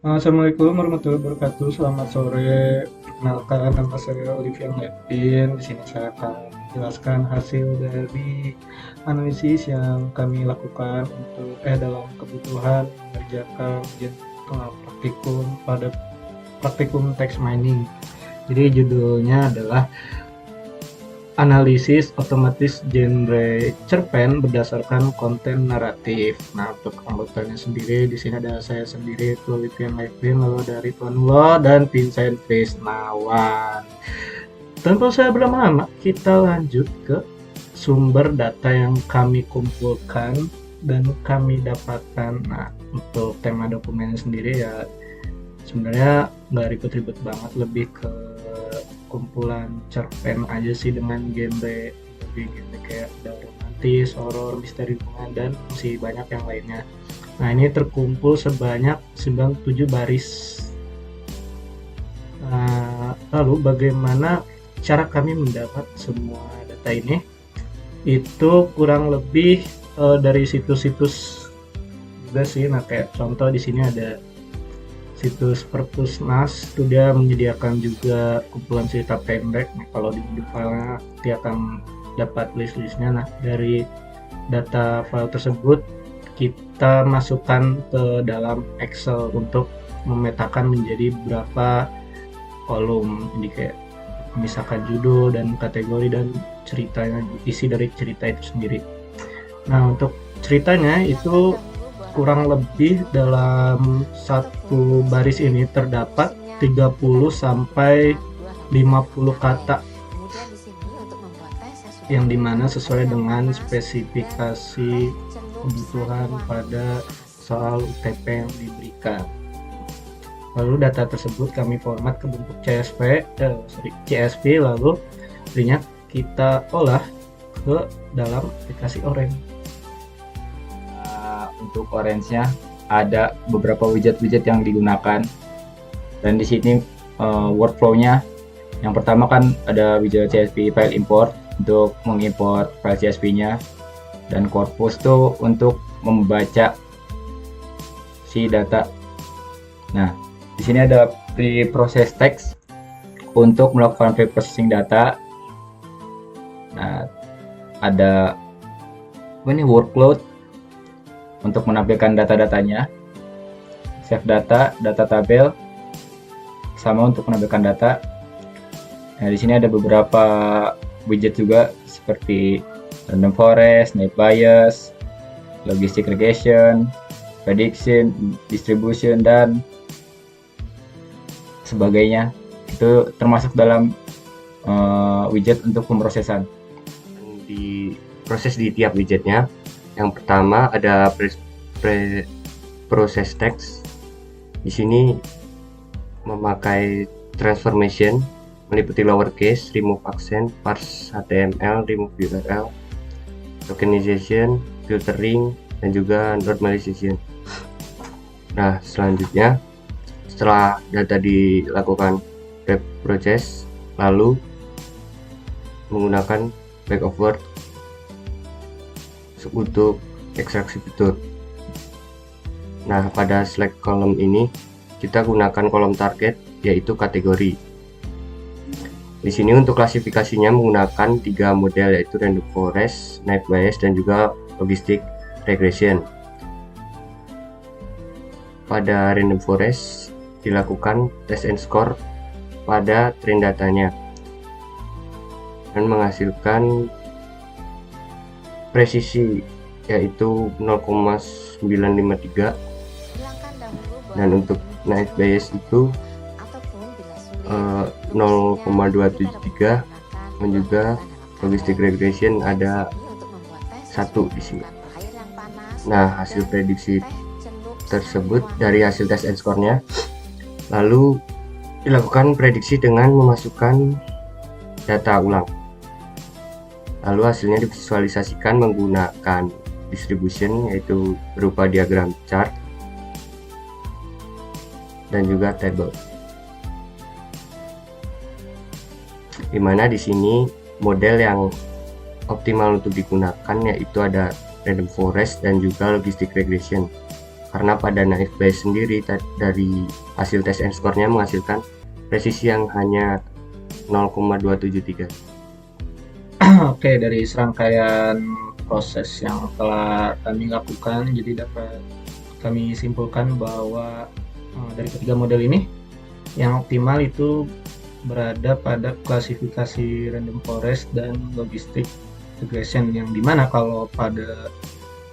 Assalamualaikum warahmatullahi wabarakatuh. Selamat sore. Perkenalkan, nama saya Olivier Levin. Di sini saya akan menjelaskan hasil dari analisis yang kami lakukan untuk dalam kebutuhan mengerjakan ujian praktikum pada praktikum text mining. Jadi judulnya adalah analisis otomatis genre cerpen berdasarkan konten naratif. Nah, untuk anggotanya sendiri di sini ada saya sendiri, itu Livian Levin, lalu dari Tuan Lo dan Vincent Krisnawan. Tanpa saya berlama-lama, kita lanjut ke sumber data yang kami kumpulkan dan kami dapatkan. Nah, untuk tema dokumennya sendiri ya sebenarnya nggak ribet-ribet banget, lebih ke kumpulan cerpen aja sih dengan genre kayak ada romantis, horor, misteri lingkungan, dan masih banyak yang lainnya. Nah, ini terkumpul sebanyak 97 baris. Lalu bagaimana cara kami mendapat semua data ini? Itu kurang lebih dari situs-situs juga sih. Nah, kayak contoh di sini ada situs Perpusnas, itu dia menyediakan juga kumpulan cerita pendek. Nah, kalau di filenya dia akan dapat list-listnya. Nah, dari data file tersebut kita masukkan ke dalam Excel untuk memetakan menjadi berapa kolom. Jadi kayak misalkan judul dan kategori dan ceritanya, isi dari cerita itu sendiri. Nah, untuk ceritanya itu kurang lebih dalam satu baris ini terdapat 30 sampai 50 kata yang dimana sesuai dengan spesifikasi kebutuhan pada soal UTP yang diberikan. Lalu data tersebut kami format ke bentuk CSV, lalu akhirnya kita olah ke dalam aplikasi Orange. Untuk orange-nya ada beberapa widget-widget yang digunakan, dan di sini workflow-nya yang pertama kan ada widget CSV file import untuk mengimport file CSV-nya, dan corpus tuh untuk membaca si data. Nah, di sini ada pre-process text untuk melakukan pre-processing data. Nah, ada ini workload untuk menampilkan data-datanya, save data, data tabel, sama untuk menampilkan data. Nah, di sini ada beberapa widget juga seperti random forest, net bias, logistic regression, prediction, distribution, dan sebagainya. Itu termasuk dalam widget untuk pemrosesan. Diproses di tiap widgetnya. Yang pertama ada process text. Di sini memakai transformation, meliputi lowercase, remove accent, parse HTML, remove URL, tokenization, filtering, dan juga normalization. Nah, selanjutnya setelah data dilakukan pre-process, lalu menggunakan back of word untuk ekstraksi fitur. Nah, pada select column ini kita gunakan kolom target, yaitu kategori. Di sini untuk klasifikasinya menggunakan 3 model, yaitu random forest, net bias, dan juga logistic regression. Pada random forest dilakukan test and score pada train datanya dan menghasilkan presisi yaitu 0,953, dan untuk net bias itu 0,273, dan juga logistic regression ada 1 di sini. Nah, hasil prediksi tersebut dari hasil test and score-nya lalu dilakukan prediksi dengan memasukkan data ulang. Lalu hasilnya divisualisasikan menggunakan distribution, yaitu berupa diagram chart dan juga table. Dimana di sini model yang optimal untuk digunakan yaitu ada random forest dan juga logistic regression. karena pada naive Bayes sendiri dari hasil tes and score-nya menghasilkan presisi yang hanya 0,273. Oke, dari serangkaian proses yang telah kami lakukan, jadi dapat kami simpulkan bahwa dari ketiga model ini, yang optimal itu berada pada klasifikasi random forest dan logistic regression, yang dimana kalau pada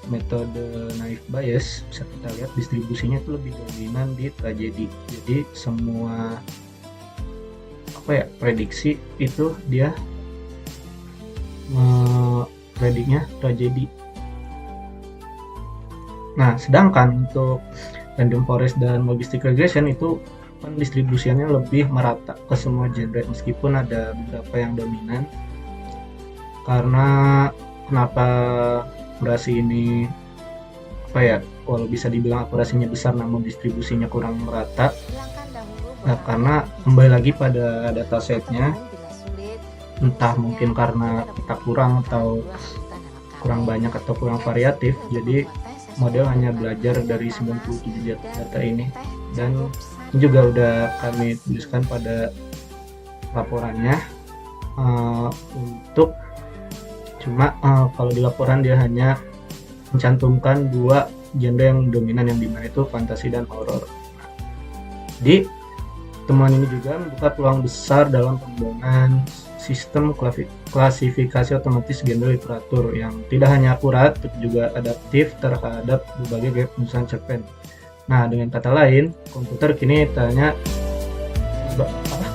metode naive Bayes bisa kita lihat distribusinya itu lebih dominan di tragedi. Jadi semua prediksi itu dia prediknya tragedi. Nah, sedangkan untuk random forest dan logistic regression itu pendistribusiannya lebih merata ke semua genre, meskipun ada beberapa yang dominan. Karena kenapa akurasi ini kalau bisa dibilang akurasinya besar namun distribusinya kurang merata, nah karena kembali lagi pada datasetnya, entah mungkin karena kita kurang atau kurang banyak atau kurang variatif, jadi model hanya belajar dari 97 data ini, dan juga udah kami tuliskan pada laporannya. Untuk kalau di laporan dia hanya mencantumkan 2 genre yang dominan, yang dimana itu fantasi dan horor. Di temuan ini juga membuka peluang besar dalam pengembangan sistem klasifikasi otomatis genre literatur yang tidak hanya akurat, tapi juga adaptif terhadap berbagai gaya penulisan cerpen. Nah, dengan kata lain,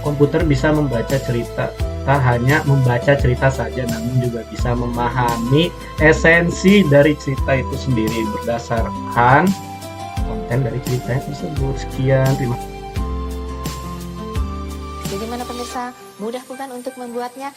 komputer bisa membaca cerita, tak hanya membaca cerita saja, namun juga bisa memahami esensi dari cerita itu sendiri berdasarkan konten dari cerita tersebut. Sekian, terima kasih. Bagaimana pemirsa? Mudah bukan untuk membuatnya?